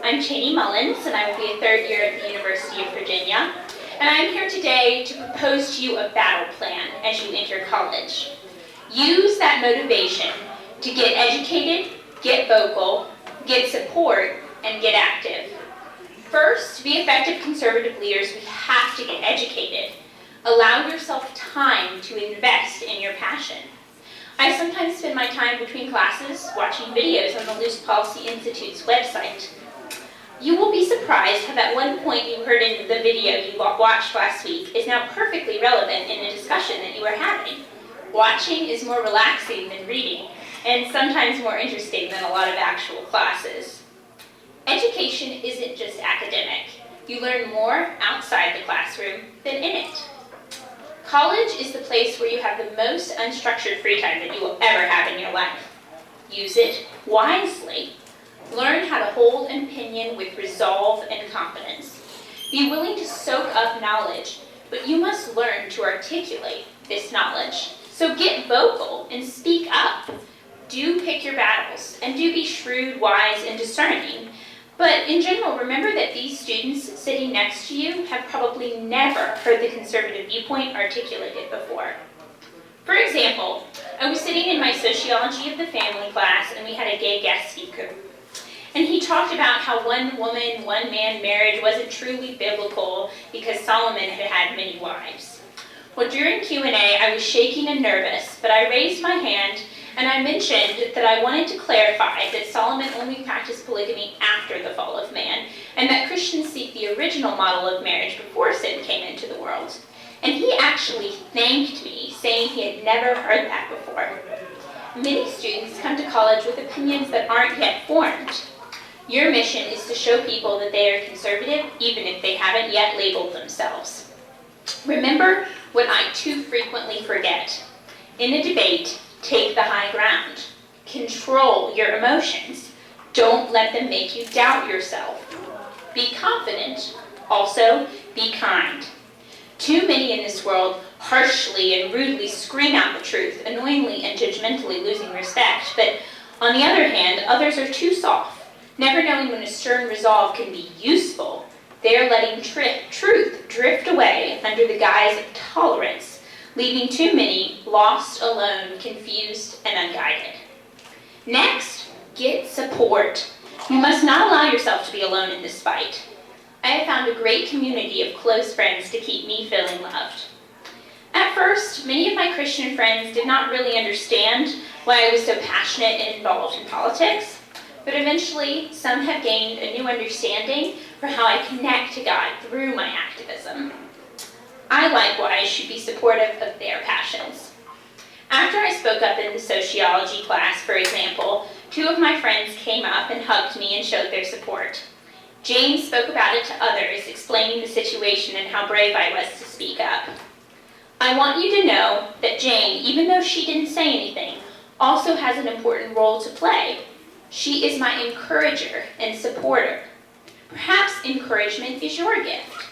I'm Chaney Mullins, and I will be a third year at the University of Virginia. And I'm here today to propose to you a battle plan as you enter college. Use that motivation to get educated, get vocal, get support, and get active. First, to be effective conservative leaders, we have to get educated. Allow yourself time to invest in your passion. I sometimes spend my time between classes watching videos on the Luce Institute's website. You will be surprised how that one point you heard in the video you watched last week is now perfectly relevant in a discussion that you are having. Watching is more relaxing than reading, and sometimes more interesting than a lot of actual classes. Education isn't just academic. You learn more outside the classroom than in it. College is the place where you have the most unstructured free time that you will ever have in your life. Use it wisely. Learn how to hold an opinion with resolve and confidence. Be willing to soak up knowledge, but you must learn to articulate this knowledge. So get vocal and speak up. Do pick your battles, and do be shrewd, wise, and discerning. But in general, remember that these students sitting next to you have probably never heard the conservative viewpoint articulated before. For example, I was sitting in my sociology of the family class, and we had a gay guest speaker. And he talked about how one woman, one man marriage wasn't truly biblical because Solomon had had many wives. Well, during Q&A, I was shaking and nervous, but I raised my hand and I mentioned that I wanted to clarify that Solomon only practiced polygamy after the fall of man, and that Christians seek the original model of marriage before sin came into the world. And he actually thanked me, saying he had never heard that before. Many students come to college with opinions that aren't yet formed. Your mission is to show people that they are conservative, even if they haven't yet labeled themselves. Remember what I too frequently forget. In a debate, take the high ground. Control your emotions. Don't let them make you doubt yourself. Be confident. Also, be kind. Too many in this world harshly and rudely scream out the truth, annoyingly and judgmentally losing respect. But on the other hand, others are too soft, never knowing when a stern resolve can be useful. They are letting truth drift away under the guise of tolerance, leaving too many lost, alone, confused, and unguided. Next, get support. You must not allow yourself to be alone in this fight. I have found a great community of close friends to keep me feeling loved. At first, many of my Christian friends did not really understand why I was so passionate and involved in politics, but eventually some have gained a new understanding for how I connect to God through my activism. I likewise should be supportive of their passions. After I spoke up in the sociology class, for example, two of my friends came up and hugged me and showed their support. Jane spoke about it to others, explaining the situation and how brave I was to speak up. I want you to know that Jane, even though she didn't say anything, also has an important role to play. She is my encourager and supporter. Perhaps encouragement is your gift.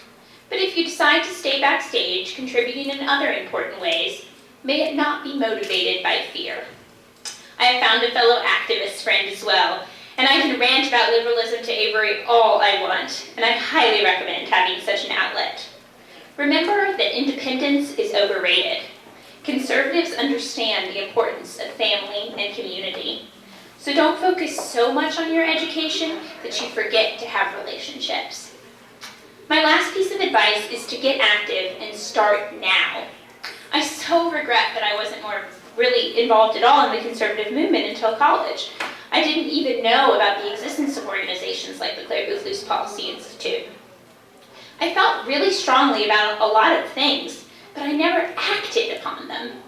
But if you decide to stay backstage, contributing in other important ways, may it not be motivated by fear. I have found a fellow activist friend as well, and I can rant about liberalism to Avery all I want, and I highly recommend having such an outlet. Remember that independence is overrated. Conservatives understand the importance of family and community. So don't focus so much on your education that you forget to have relationships. My last piece of advice is to get active and start now. I so regret that I wasn't more really involved at all in the conservative movement until college. I didn't even know about the existence of organizations like the Clare Boothe Luce Policy Institute. I felt really strongly about a lot of things, but I never acted upon them.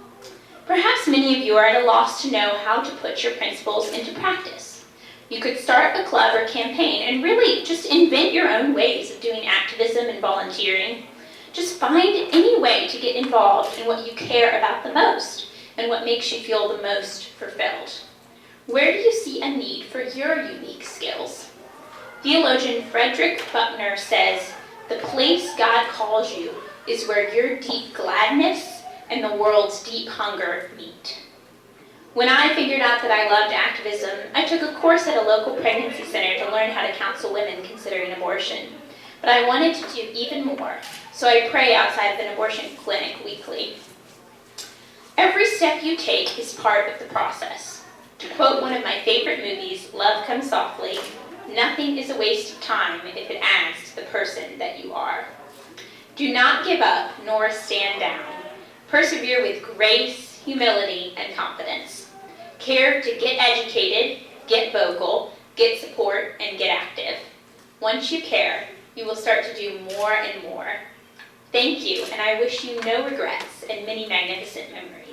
Perhaps many of you are at a loss to know how to put your principles into practice. You could start a club or campaign and really just invent your own ways of doing activism and volunteering. Just find any way to get involved in what you care about the most and what makes you feel the most fulfilled. Where do you see a need for your unique skills? Theologian Frederick Buckner says, "The place God calls you is where your deep gladness and the world's deep hunger meet." When I figured out that I loved activism, I took a course at a local pregnancy center to learn how to counsel women considering abortion. But I wanted to do even more, so I pray outside of an abortion clinic weekly. Every step you take is part of the process. To quote one of my favorite movies, Love Comes Softly, nothing is a waste of time if it adds to the person that you are. Do not give up nor stand down. Persevere with grace, humility, and confidence. Care to get educated, get vocal, get support, and get active. Once you care, you will start to do more and more. Thank you, and I wish you no regrets and many magnificent memories.